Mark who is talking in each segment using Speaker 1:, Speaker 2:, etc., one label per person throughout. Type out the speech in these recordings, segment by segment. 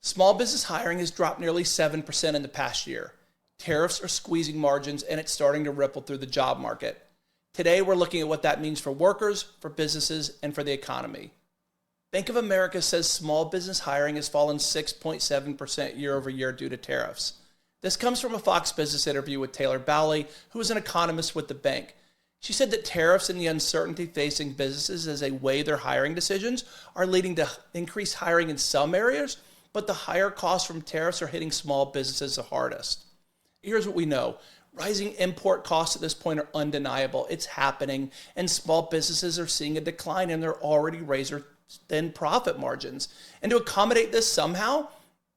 Speaker 1: Small business hiring has dropped nearly 7% in the past year. Tariffs are squeezing margins, and it's starting to ripple through the job market. Today, we're looking at what that means for workers, for businesses, and for the economy. Bank of America says small business hiring has fallen 6.7% year over year due to tariffs. This comes from a Fox Business interview with Taylor Bowley, who is an economist with the bank. She said that tariffs and the uncertainty facing businesses as they weigh their hiring decisions are leading to increased hiring in some areas, but the higher costs from tariffs are hitting small businesses the hardest. Here's what we know. Rising import costs at this point are undeniable. It's happening, and small businesses are seeing a decline in their already razor-thin profit margins. And to accommodate this somehow,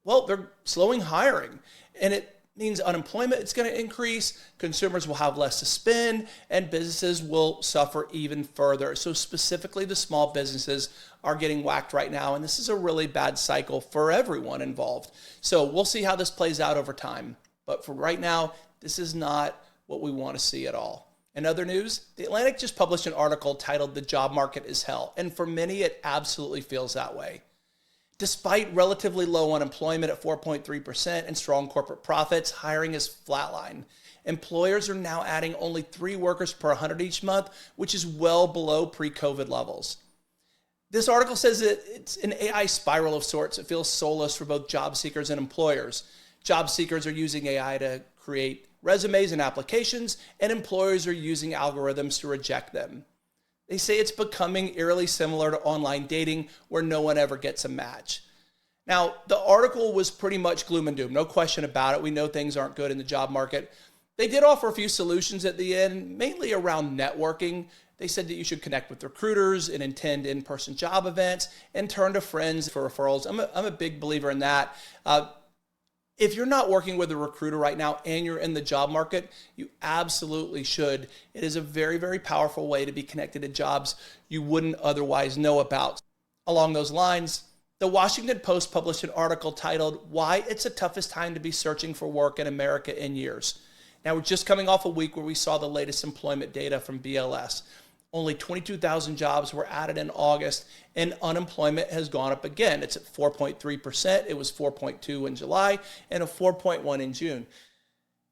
Speaker 1: well, they're slowing hiring. And it means unemployment is going to increase, consumers will have less to spend, and businesses will suffer even further. So specifically, the small businesses are getting whacked right now, and this is a really bad cycle for everyone involved. So we'll see how this plays out over time. But for right now, this is not what we want to see at all. In other news, The Atlantic just published an article titled "The Job Market is Hell," and for many, it absolutely feels that way. Despite relatively low unemployment at 4.3% and strong corporate profits, hiring is flatlined. Employers are now adding only 3 workers per 100 each month, which is well below pre-COVID levels. This article says that it's an AI spiral of sorts. It feels soulless for both job seekers and employers. Job seekers are using AI to create resumes and applications, and employers are using algorithms to reject them. They say it's becoming eerily similar to online dating where no one ever gets a match. Now, the article was pretty much gloom and doom, no question about it. We know things aren't good in the job market. They did offer a few solutions at the end, mainly around networking. They said that you should connect with recruiters and attend in-person job events and turn to friends for referrals. I'm a big believer in that. If you're not working with a recruiter right now and you're in the job market, you absolutely should. It is a very, very powerful way to be connected to jobs you wouldn't otherwise know about. Along those lines, the Washington Post published an article titled "Why It's the Toughest Time to Be Searching for Work in America in Years." Now, we're just coming off a week where we saw the latest employment data from BLS. Only 22,000 jobs were added in August, and unemployment has gone up again. It's at 4.3%. It was 4.2 in July and a 4.1 in June.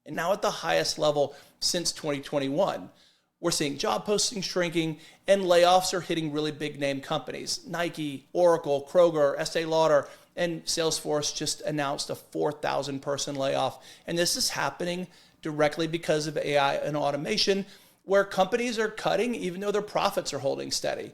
Speaker 1: And now at the highest level since 2021. We're seeing job postings shrinking, and layoffs are hitting really big name companies. Nike, Oracle, Kroger, Estee Lauder, and Salesforce just announced a 4,000 person layoff. And this is happening directly because of AI and automation, where companies are cutting even though their profits are holding steady.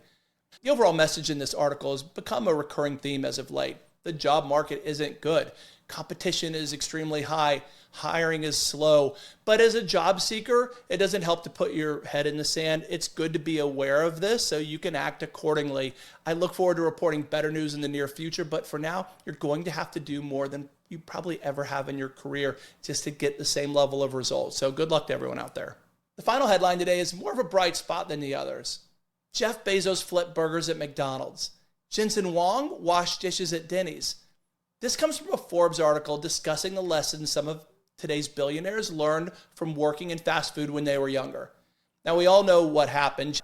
Speaker 1: The overall message in this article has become a recurring theme as of late. The job market isn't good. Competition is extremely high. Hiring is slow. But as a job seeker, it doesn't help to put your head in the sand. It's good to be aware of this so you can act accordingly. I look forward to reporting better news in the near future, but for now, you're going to have to do more than you probably ever have in your career just to get the same level of results. So good luck to everyone out there. The final headline today is more of a bright spot than the others. Jeff Bezos flipped burgers at McDonald's. Jensen Huang washed dishes at Denny's. This comes from a Forbes article discussing the lessons some of today's billionaires learned from working in fast food when they were younger. Now, we all know what happened.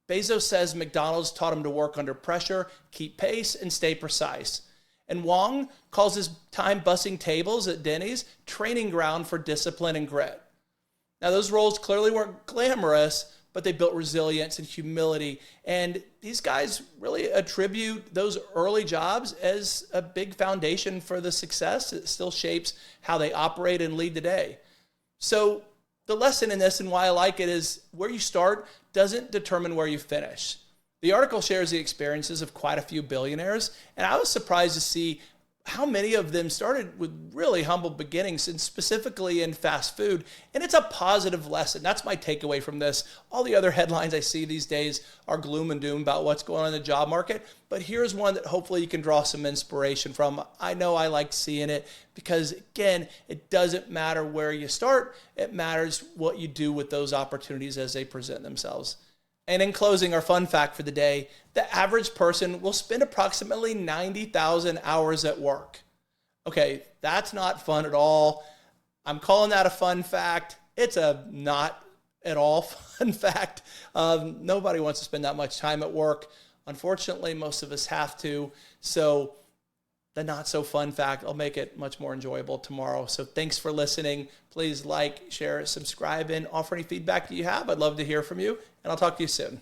Speaker 1: Bezos says McDonald's taught him to work under pressure, keep pace, and stay precise. And Huang calls his time bussing tables at Denny's training ground for discipline and grit. Now, those roles clearly weren't glamorous, but they built resilience and humility. And these guys really attribute those early jobs as a big foundation for the success. It still shapes how they operate and lead today. So the lesson in this and why I like it is where you start doesn't determine where you finish. The article shares the experiences of quite a few billionaires, and I was surprised to see how many of them started with really humble beginnings, and specifically in fast food. And it's a positive lesson. That's my takeaway from this. All the other headlines I see these days are gloom and doom about what's going on in the job market. But here's one that hopefully you can draw some inspiration from. I know I like seeing it because, again, it doesn't matter where you start. It matters what you do with those opportunities as they present themselves. And in closing, our fun fact for the day, the average person will spend approximately 90,000 hours at work. Okay, that's not fun at all. I'm calling that a fun fact. It's a not at all fun fact. Nobody wants to spend that much time at work. Unfortunately, most of us have to. So the not so fun fact. I'll make it much more enjoyable tomorrow. So thanks for listening. Please like, share, subscribe, and offer any feedback that you have. I'd love to hear from you, and I'll talk to you soon.